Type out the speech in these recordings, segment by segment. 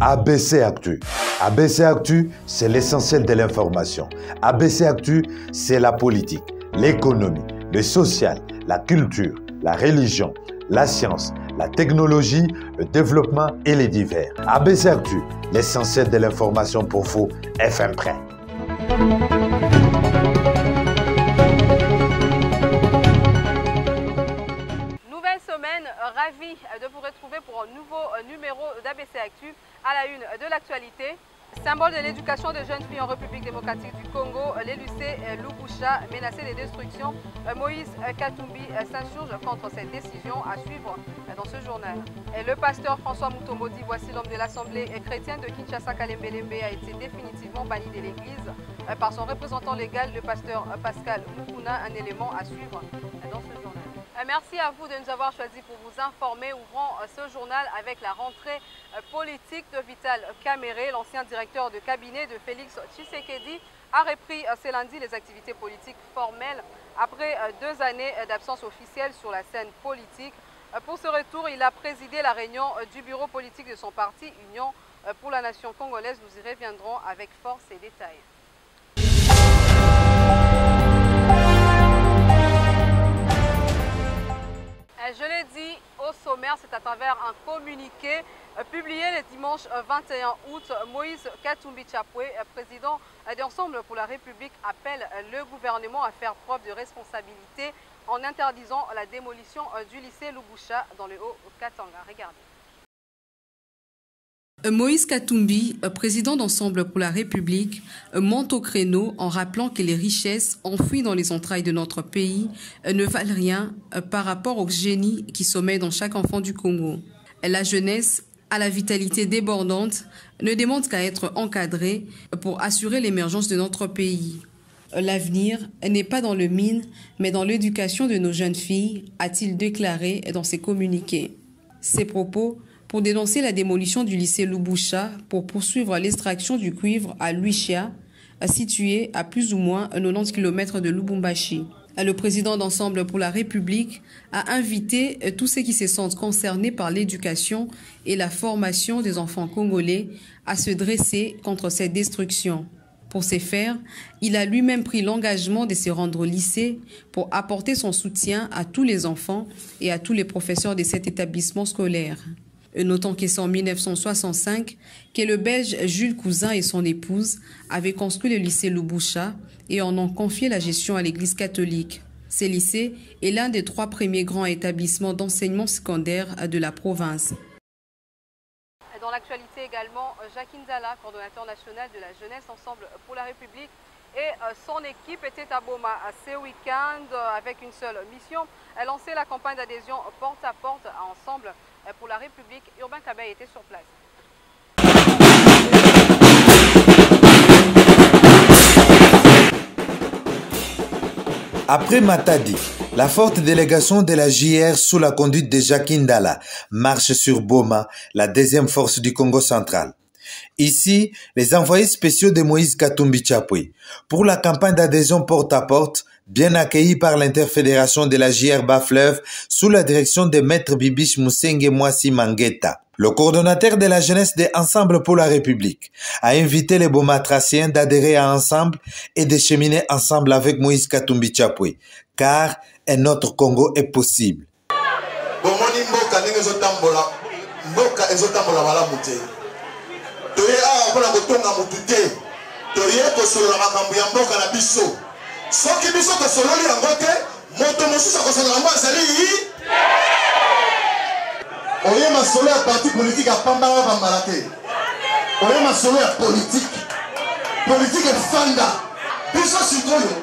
ABC Actu. ABC Actu, c'est l'essentiel de l'information. ABC Actu, c'est la politique, l'économie, le social, la culture, la religion, la science, la technologie, le développement et les divers. ABC Actu, l'essentiel de l'information pour vous, FM Prêt. Nouvelle semaine, ravi de vous retrouver pour un nouveau numéro d'ABC Actu à la une de l'actualité. Symbole de l'éducation des jeunes filles en République démocratique du Congo, les lycées Lubusha menacés de destruction. Moïse Katumbi s'insurge contre cette décision à suivre dans ce journal. Et le pasteur François Mutomodi, voici l'homme de l'Assemblée chrétienne de Kinshasa Kalembelembe, a été définitivement banni de l'Église par son représentant légal, le pasteur Pascal Mukuna, un élément à suivre dans ce journal. Merci à vous de nous avoir choisis pour vous informer. Ouvrons ce journal avec la rentrée politique de Vital Kamerhe. L'ancien directeur de cabinet de Félix Tshisekedi a repris ce lundi les activités politiques formelles après 2 années d'absence officielle sur la scène politique. Pour ce retour, il a présidé la réunion du bureau politique de son parti Union pour la nation congolaise. Nous y reviendrons avec force et détails. Je l'ai dit au sommaire, c'est à travers un communiqué publié le dimanche 21 août. Moïse Katumbi Chapwe, président d'Ensemble pour la République, appelle le gouvernement à faire preuve de responsabilité en interdisant la démolition du lycée Lubusha dans le Haut-Katanga. Regardez. Moïse Katumbi, président d'Ensemble pour la République, monte au créneau en rappelant que les richesses enfouies dans les entrailles de notre pays ne valent rien par rapport au génie qui sommeille dans chaque enfant du Congo. La jeunesse, à la vitalité débordante, ne demande qu'à être encadrée pour assurer l'émergence de notre pays. L'avenir n'est pas dans le mine, mais dans l'éducation de nos jeunes filles, a-t-il déclaré dans ses communiqués. Ces propos pour dénoncer la démolition du lycée Lubusha pour poursuivre l'extraction du cuivre à Luichia, situé à plus ou moins 90 km de Lubumbashi. Le président d'Ensemble pour la République a invité tous ceux qui se sentent concernés par l'éducation et la formation des enfants congolais à se dresser contre cette destruction. Pour ce faire, il a lui-même pris l'engagement de se rendre au lycée pour apporter son soutien à tous les enfants et à tous les professeurs de cet établissement scolaire. Notons que c'est en 1965 que le Belge Jules Cousin et son épouse avaient construit le lycée Lubusha et en ont confié la gestion à l'Église catholique. Ce lycée est l'un des 3 premiers grands établissements d'enseignement secondaire de la province. Dans l'actualité également, Jacques Ndala, coordonnateur national de la jeunesse Ensemble pour la République, et son équipe était à Boma ce week-end avec une seule mission, lancer la campagne d'adhésion porte à porte à Ensemble pour la République. Urbain Kabay était sur place. Après Matadi, la forte délégation de la JR sous la conduite de Jacques Ndala marche sur Boma, la 2e force du Congo central. Ici, les envoyés spéciaux de Moïse Katumbi Chapwe pour la campagne d'adhésion porte à porte, bien accueillis par l'interfédération de la JR Bas-Fleuve sous la direction de Maître Bibiche Moussenge Mwasi Mangueta. Le coordonnateur de la jeunesse de Ensemble pour la République a invité les Bomatraciens d'adhérer à Ensemble et de cheminer ensemble avec Moïse Katumbi Chapwe, car un autre Congo est possible. Oye ma solo ya parti politique à Pambara Pambalate. Oye ma solo ya politique. Politique est fanda. Biso sikoyo.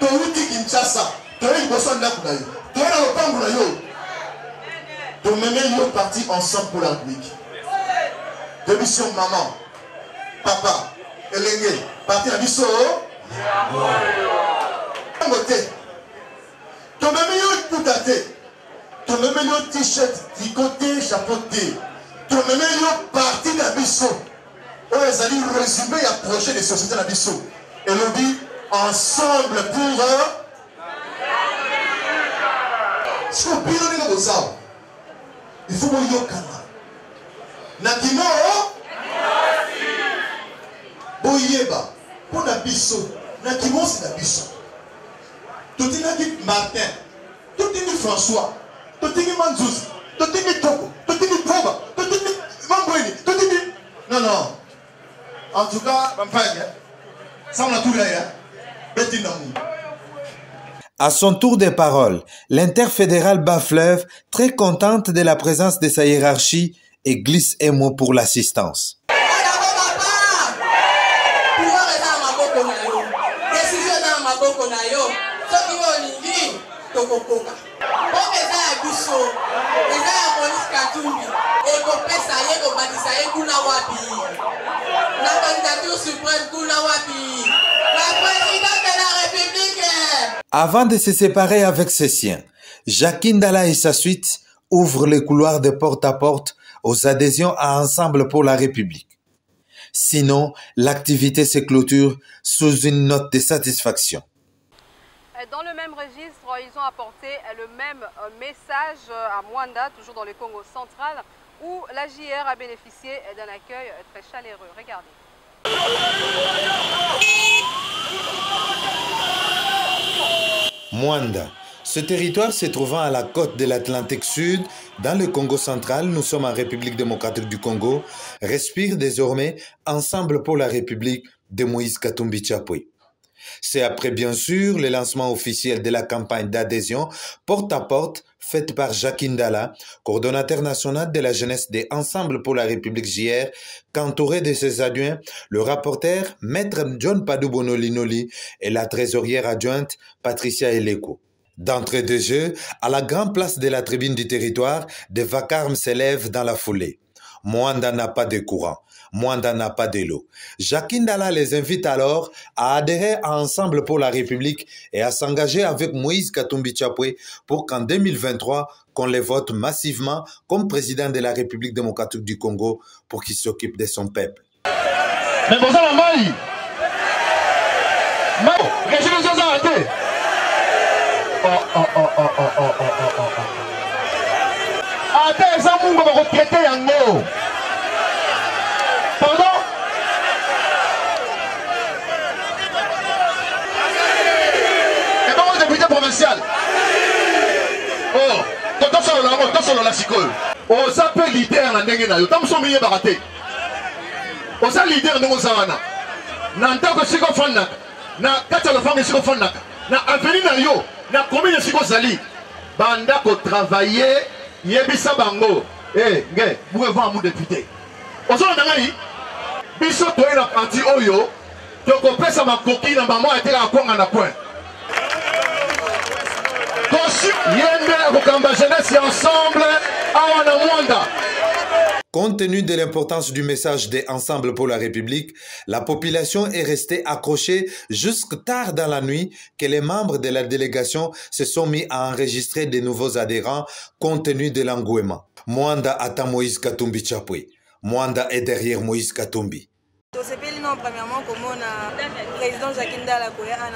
Toruti Kinshasa. Toye boso ndaku na yo. Toye na lopango na yo. To meme yo parti Ensemble pour la République. Démission maman. Papa. Elenge. Parti à biso. Ngote. To meme yo putate. To meme yo t-shirt, tricoté, chapeauté. To meme yo parti d'Abisso. On les a dit résumé à projet de société d'Abisso. Et l'on dit ensemble pour ce qu'on peut donner comme ça. Il faut que vous Nakimo Boyeba pour la bisso. Nakimo c'est la bisso. Tout est Martin, tout est François, tout est Manzouz, tout est Togo, tout est Boba, tout est Mamboini, tout est. Non, non. En tout cas, ça on a tout là. À son tour de parole, l'interfédérale Bas-Fleuve, très contente de la présence de sa hiérarchie, et glisse un mot pour l'assistance. Avant de se séparer avec ses siens, Jacques Ndala et sa suite ouvrent les couloirs de porte à porte aux adhésions à Ensemble pour la République. Sinon, l'activité se clôture sous une note de satisfaction. Dans le même registre, ils ont apporté le même message à Mwanda, toujours dans le Congo central, où la JR a bénéficié d'un accueil très chaleureux. Regardez. Mwanda. Ce territoire se trouvant à la côte de l'Atlantique Sud, dans le Congo central, nous sommes en République démocratique du Congo, respire désormais Ensemble pour la République de Moïse Katumbi Tchapoué. C'est après bien sûr le lancement officiel de la campagne d'adhésion porte à porte faite par Jacques Ndala, coordonnateur national de la jeunesse des Ensemble pour la République JR, qu'entouré de ses adjoints, le rapporteur Maître John Padoubono Linoli et la trésorière adjointe Patricia Eleko. D'entrée de jeu, à la grande place de la tribune du territoire, des vacarmes s'élèvent dans la foulée. Mwanda n'a pas de courant, Mwanda n'a pas d'eau. Jacques Ndala les invite alors à adhérer à Ensemble pour la République et à s'engager avec Moïse Katumbi Tchapoué pour qu'en 2023, qu'on les vote massivement comme président de la République démocratique du Congo pour qu'il s'occupe de son peuple. Mais bon, ça va mal. Ate eza mungu bakotraite yango. Pardon? Et bon, député provincial. Oh, tosolo la sikoyo. Oza pe leader na ndenge na yo. Tamuso miye bakate. Oza leader ndenge oza wana. Na ntako siko fandaka. Na kati ya lofango siko fandaka. Na avenir na yo. Na combien siko zali. Banda ko travailler. Yebisa bango, nge, vous devez vous député. Au sein de l'année, biso toi la partie oyo, tu comprends ça ma coquille dans maman était à quoi on a point. Ensemble, compte tenu de l'importance du message des Ensemble pour la République, la population est restée accrochée jusque tard dans la nuit que les membres de la délégation se sont mis à enregistrer de nouveaux adhérents compte tenu de l'engouement. Mwanda attend Moïse Katumbi Tchapoué. Mwanda est derrière Moïse Katumbi. Premièrement, comme on a le président Jacques Ndala à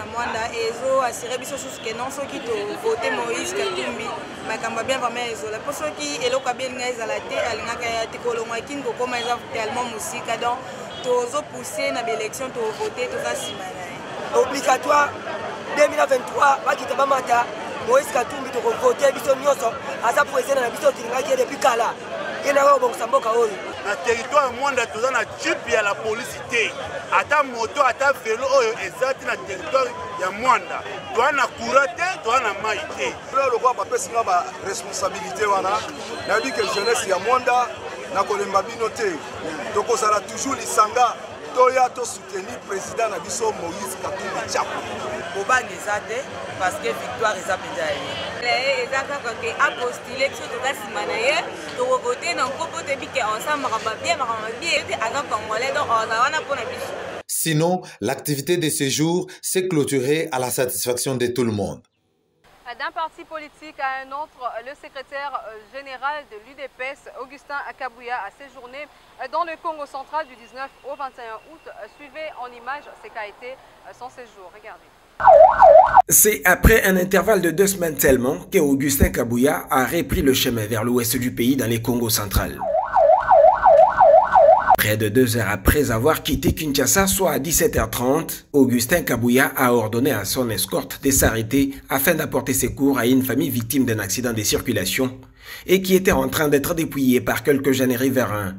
Mwanda et zo assuré biso sous que non ceux qui voté Moïse Katumbi mais quand bien vraiment la pour ceux qui est local bien ngaïs à la tête alinga kaya tikolo makin ko comme ils ont tellement musique donc tozo pousser na élection to voter to ça simana obligatoire 2023 ba kitaba mata Moïse Katumbi to voter biso nyoso asa président na biso kilinga qui depuis kala ina ko bon samboka oyo na territoire Mwanda toza na chip ya la police te ata moto ata vélo oyo ezati na territoire ya Mwanda toa na courant te toa na mai te le quoi bapesi nga ba responsabilité wana na bi que jeunesse ya Mwanda na kolemba bino te tokozala toujours lisanga toya to soutenir président na biso Moïse Katumbi Tchapoué bobangi ezate parce que victoire eza penza ye eza kaka ke apostile biso tokasima na ye tokovote na nkopo toyebi ke ensemble makambo bien ete aza congolais donc oza wana mpona biso. Sinon, l'activité de ce jour s'est clôturée à la satisfaction de tout le monde. D'un parti politique à un autre, le secrétaire général de l'UDPS, Augustin Kabuya, a séjourné dans le Congo central du 19 au 21 août. Suivez en image ce qu'a été son séjour. Regardez. C'est après un intervalle de 2 semaines seulement que Augustin Kabuya a repris le chemin vers l'ouest du pays dans les Congo central. Près de 2 heures après avoir quitté Kinshasa, soit à 17h30, Augustin Kabuya a ordonné à son escorte de s'arrêter afin d'apporter secours à une famille victime d'un accident de circulation et qui était en train d'être dépouillée par quelques jeunes riverains.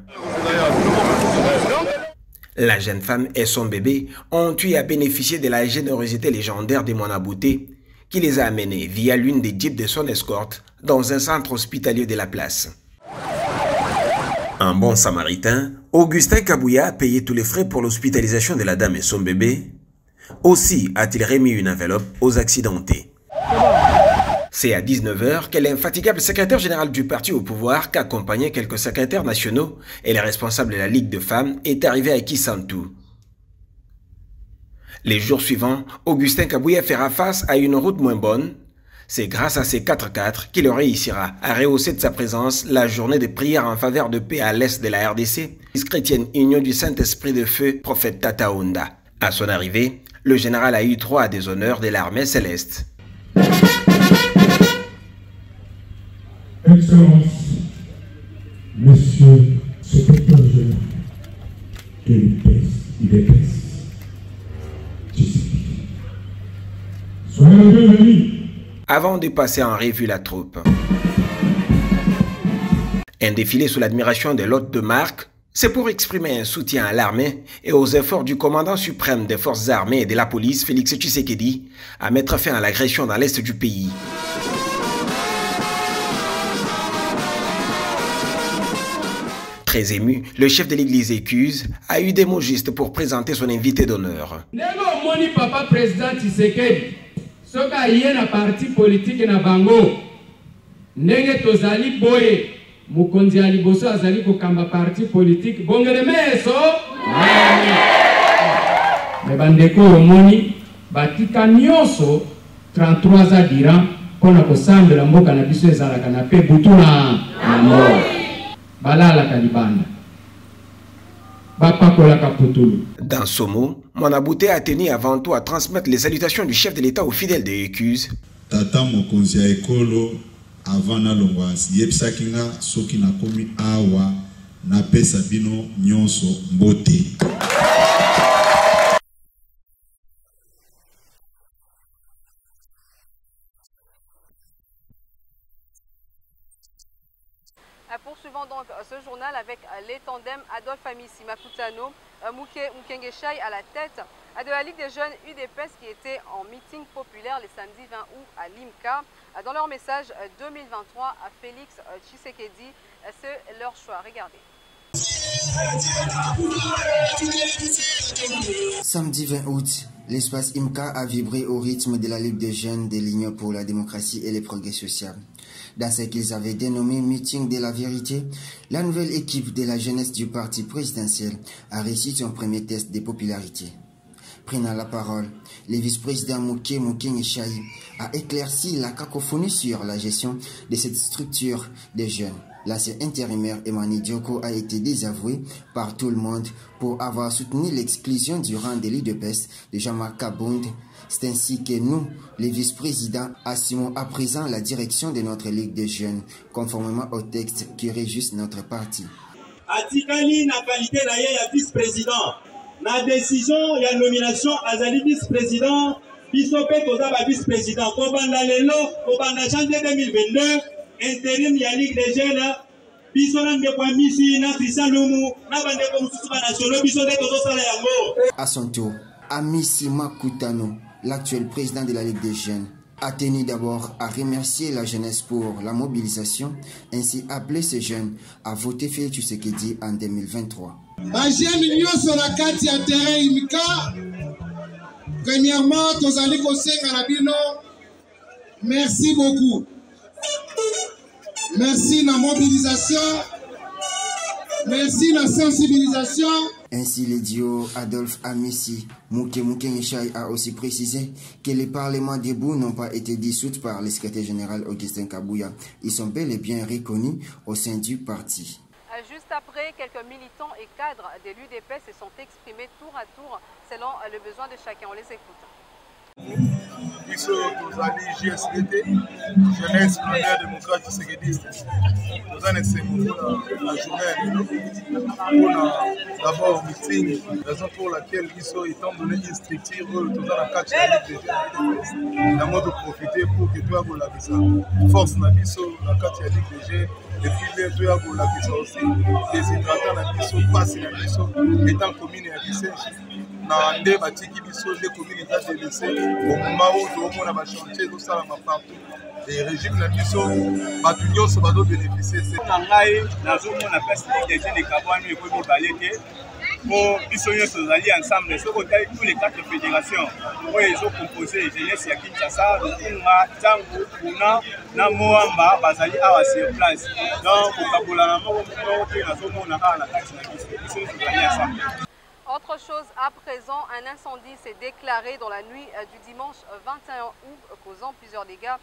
La jeune femme et son bébé ont eu à bénéficier de la générosité légendaire des Mwanabouté qui les a amenés via l'une des jeeps de son escorte dans un centre hospitalier de la place. Un bon samaritain, Augustin Kabuya a payé tous les frais pour l'hospitalisation de la dame et son bébé. Aussi a-t-il remis une enveloppe aux accidentés. C'est à 19h que l'infatigable secrétaire général du parti au pouvoir, qu'accompagnait quelques secrétaires nationaux et les responsables de la Ligue de femmes, est arrivé à Kisantu. Les jours suivants, Augustin Kabuya fera face à une route moins bonne. C'est grâce à ces 4x4 qu'il réussira à rehausser de sa présence la journée de prière en faveur de paix à l'est de la RDC, chrétienne union du Saint-Esprit de Feu, prophète Tata Onda. À son arrivée, le général a eu droit à des honneurs de l'armée céleste. Excellence, Monsieur secrétaire général de l'UDPS, soyez le bienvenu. Avant de passer en revue la troupe. Un défilé sous l'admiration de l'hôte de marque, c'est pour exprimer un soutien à l'armée et aux efforts du commandant suprême des forces armées et de la police, Félix Tshisekedi, à mettre fin à l'agression dans l'est du pays. Très ému, le chef de l'église Écuse a eu des mots justes pour présenter son invité d'honneur. Papa président Tshisekedi. Soka yena parti politique na bango ndenge tozali boye mukonzi ali boso azali kokamba parti politique bongele meso me bandeko omoni batika nyonso 33 ans dira pona kosambela mboka na biso ezalaka na pe butu na mort balala kalibanda. Dans ce mot, Mwanabouté a tenu avant tout à transmettre les salutations du chef de l'État aux fidèles de Écuse. Tata mokonzi ya ekolo avant na longwa yebisaki nga soki nakomi awa napesa bino nyonso mbote. Poursuivons donc ce journal avec les tandems Adolphe Amissi Makutano, Mouké Mukengeshai à la tête de la Ligue des jeunes UDPS qui était en meeting populaire le samedi 20 août à Limca. Dans leur message 2023 à Félix Tshisekedi, c'est leur choix. Regardez. Samedi 20 août, l'espace IMCA a vibré au rythme de la Ligue des jeunes de l'Union pour la démocratie et le progrès social. Dans ce qu'ils avaient dénommé meeting de la vérité, la nouvelle équipe de la jeunesse du parti présidentiel a réussi son premier test de popularité. Prenant la parole, le vice-président Mouké Mukengeshai a éclairci la cacophonie sur la gestion de cette structure des jeunes. L'ancien intérimaire Emmanuel Dioko a été désavoué par tout le monde pour avoir soutenu l'exclusion du rang de l'UDPS de Jean-Marc Kabound. C'est ainsi que nous, les vice-présidents, assumons à présent la direction de notre Ligue des jeunes, conformément au texte qui régisse notre parti. Atikali na qualité na ya vice-président. La décision ya nomination azali vice-président, bisope toza ba vice-président. Kobanda lelo, kobanda janvier 2022, intérim ya Ligue des jeunes, biso na ndeko Misi na Christian Lumu, na bandeko mususu ba nationaux biso de tozo sala yango. À son tour, Amissi Makutano, l'actuel président de la Ligue des jeunes, a tenu d'abord à remercier la jeunesse pour la mobilisation, ainsi appeler ces jeunes à voter Félix Tshisekedi en 2023. Premièrement, tozali kosenga na bino, merci beaucoup. Merci na mobilisation, merci na sensibilisation. Ainsi, le duo Adolphe Amissi Mouke Nchai a aussi précisé que les parlements debout n'ont pas été dissous par le secrétaire général Augustin Kabouya. Ils sont bel et bien reconnus au sein du parti. Juste après, quelques militants et cadres de l'UDPS se sont exprimés tour à tour selon le besoin de chacun. On les écoute. Biso tozali JSDT, Jeunesse Plénière Démocrate Séguédiste. Nous avons essayé la journée pour d'abord meeting, raison pour laquelle Biso étant donné une structure, nous avons la 4 nous avons de profiter pour que toi la visa. Force na Biso, la 4 DG, et puis toi la visa aussi, les hydratants na Biso, passe na Biso, étant commune à Bisenchi. Na nde batiki biso de commune état de laisser au moment où tout le monde chantier tout ça partout et régime na biso batu nyonso bazo bénéficier c'est na ngai nazo mona personne des jeunes de Kabouya ko mi balete pour biso nyonso zali ensemble so ko tali tous les quatre fédérations où ils ont composé jeunesse ya Kinshasa Lukunga Tangu Kuna na Moamba bazali awa sur place donc kokabola na moko te nazo mona na kati na biso zali ensemble. Autre chose, à présent, un incendie s'est déclaré dans la nuit du dimanche 21 août, causant plusieurs dégâts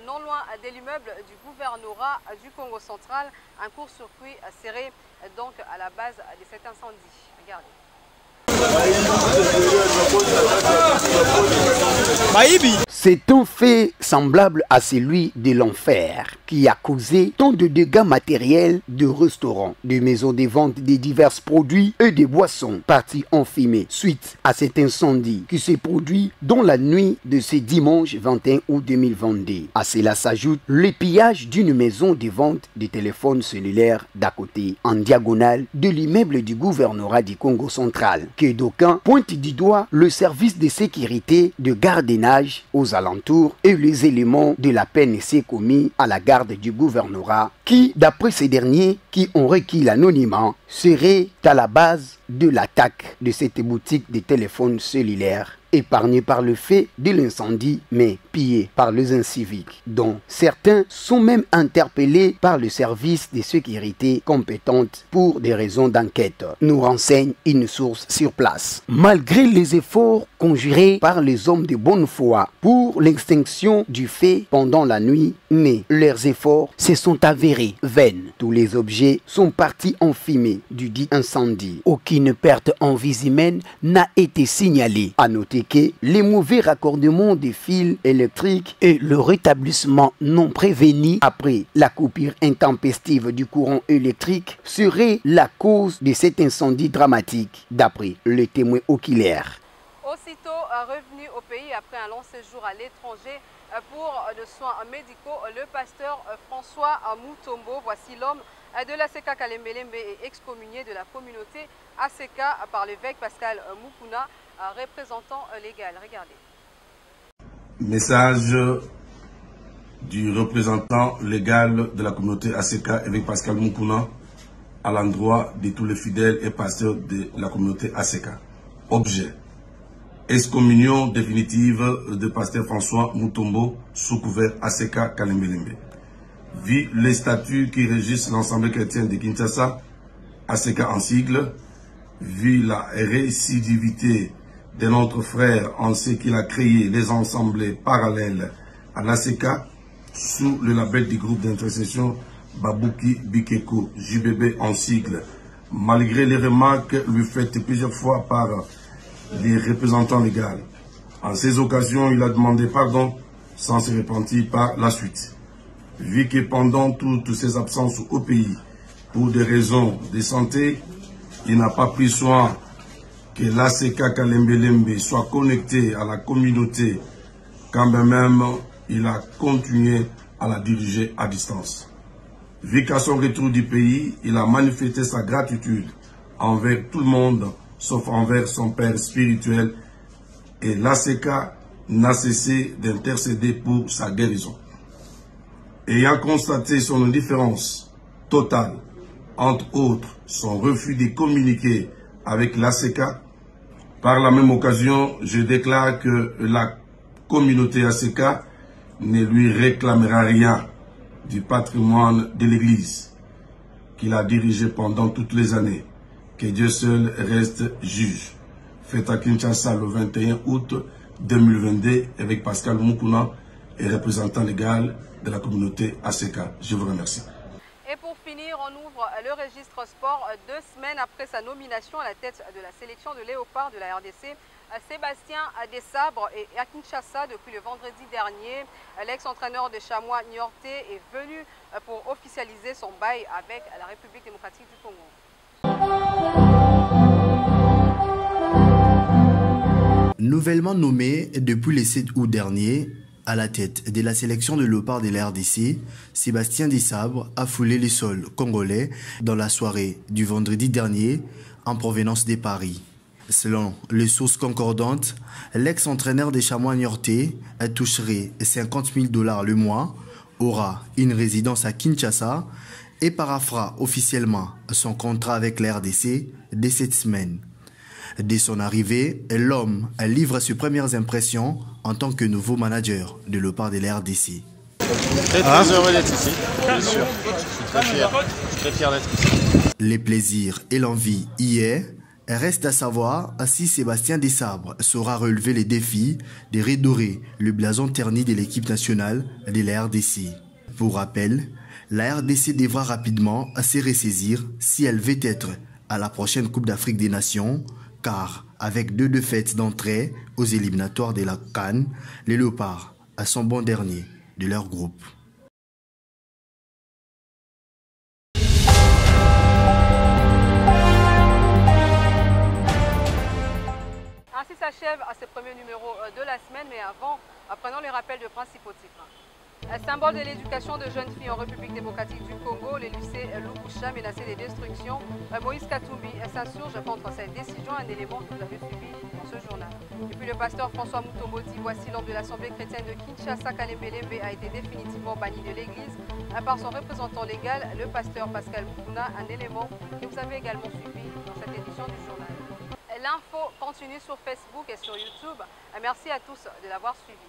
non loin de l'immeuble du gouvernorat du Congo central. Un court-circuit serré donc à la base de cet incendie. Regardez. C'est un fait semblable à celui de l'enfer qui a causé tant de dégâts matériels de restaurants, de maisons de vente de divers produits et de boissons partis en fumée suite à cet incendie qui s'est produit dans la nuit de ce dimanche 21 août 2022. À cela s'ajoute le pillage d'une maison de vente de téléphones cellulaires d'à côté, en diagonale de l'immeuble du gouvernorat du Congo central, que d'aucuns pointent du doigt le service de sécurité de gardiennage aux alentours et les éléments de la PNC commis à la garde du gouvernorat qui, d'après ces derniers qui ont requis l'anonymat, seraient à la base de l'attaque de cette boutique de téléphones cellulaires épargnée par le fait de l'incendie, mais pillée par les inciviques, dont certains sont même interpellés par le service de sécurité compétente pour des raisons d'enquête, nous renseigne une source sur place. Malgré les efforts conjurés par les hommes de bonne foi pour l'extinction du fait pendant la nuit, mais leurs efforts se sont avérés vains. Tous les objets sont partis en fumée du dit incendie. Aucune perte en vie humaine n'a été signalée. À noter que les mauvais raccordements des fils électriques et le rétablissement non prévenu après la coupure intempestive du courant électrique seraient la cause de cet incendie dramatique, d'après les témoins oculaires. Aussitôt revenu au pays après un long séjour à l'étranger pour de soins médicaux, le pasteur François Mutombo, voici l'homme de l'ACK Kalembelembe et excommunié de la communauté ACK par l'évêque Pascal Mukuna, représentant légal. Regardez. Message du représentant légal de la communauté ACK, évêque Pascal Mukuna, à l'endroit de tous les fidèles et pasteurs de la communauté ACK. Objet: excommunion définitive de pasteur François Mutombo sous couvert ACK Kalembelembe. Vu les statuts qui régissent l'ensemble chrétien de Kinshasa, ACK en sigle, vu la récidivité de notre frère en ce qu'il a créé les ensembles parallèles à l'ACK sous le label du groupe d'intercession Babouki Bikeko, JBB en sigle, malgré les remarques lui faites plusieurs fois par les représentants légaux. En ces occasions, il a demandé pardon sans se repentir par la suite. Vu que pendant toutes ses absences au pays, pour des raisons de santé, il n'a pas pris soin que l'ACK Kalembelembe soit connecté à la communauté, quand même il a continué à la diriger à distance. Vu qu'à son retour du pays, il a manifesté sa gratitude envers tout le monde, sauf envers son père spirituel, et l'ACK n'a cessé d'intercéder pour sa guérison. Ayant constaté son indifférence totale, entre autres son refus de communiquer avec l'ACK, par la même occasion, je déclare que la communauté ACK ne lui réclamera rien du patrimoine de l'Église qu'il a dirigé pendant toutes les années, Que Dieu seul reste juge. Fait à Kinshasa le 21 août 2022 avec Pascal Mukuna et représentant légal de la communauté ACK. Je vous remercie. Et pour finir, on ouvre le registre sport 2 semaines après sa nomination à la tête de la sélection de Léopard de la RDC. Sébastien Desabre est à Kinshasa depuis le vendredi dernier. L'ex-entraîneur de Chamois Niortais est venu pour officialiser son bail avec la République démocratique du Congo. Nouvellement nommé depuis le 7 août dernier à la tête de la sélection de Léopard de la RDC, Sébastien Desabre a foulé le sol congolais dans la soirée du vendredi dernier en provenance de Paris. Selon les sources concordantes, l'ex-entraîneur des Chamois Niortais toucherait 50 000 $ le mois, aura une résidence à Kinshasa et parafera officiellement son contrat avec la RDC dès cette semaine. Dès son arrivée, l'homme livre ses premières impressions en tant que nouveau manager de Léopard de la RDC. Très heureux d'être ici, bien sûr. Je suis très fier d'être ici. Les plaisirs et l'envie y est. Reste à savoir si Sébastien Desabre saura relever les défis de redorer le blason terni de l'équipe nationale de la RDC. Pour rappel, la RDC devra rapidement se ressaisir si elle veut être à la prochaine Coupe d'Afrique des Nations, car avec 2 défaites d'entrée aux éliminatoires de la CAN, les Léopards sont bons derniers de leur groupe. Ainsi s'achève ce premier numéro de la semaine, mais avant, prenons les rappels de principaux titres. Symbole de l'éducation de jeunes filles en République démocratique du Congo, le lycée Lubusha menacé de destruction. Moïse Katumbi s'insurge contre cette décision, un élément que vous avez suivi dans ce journal. Et puis le pasteur François Mutombo dit voici l'homme de l'Assemblée chrétienne de Kinshasa, Kalembelembe, a été définitivement banni de l'église par son représentant légal, le pasteur Pascal Mukuna, un élément que vous avez également suivi dans cette édition du journal. L'info continue sur Facebook et sur YouTube. Merci à tous de l'avoir suivi.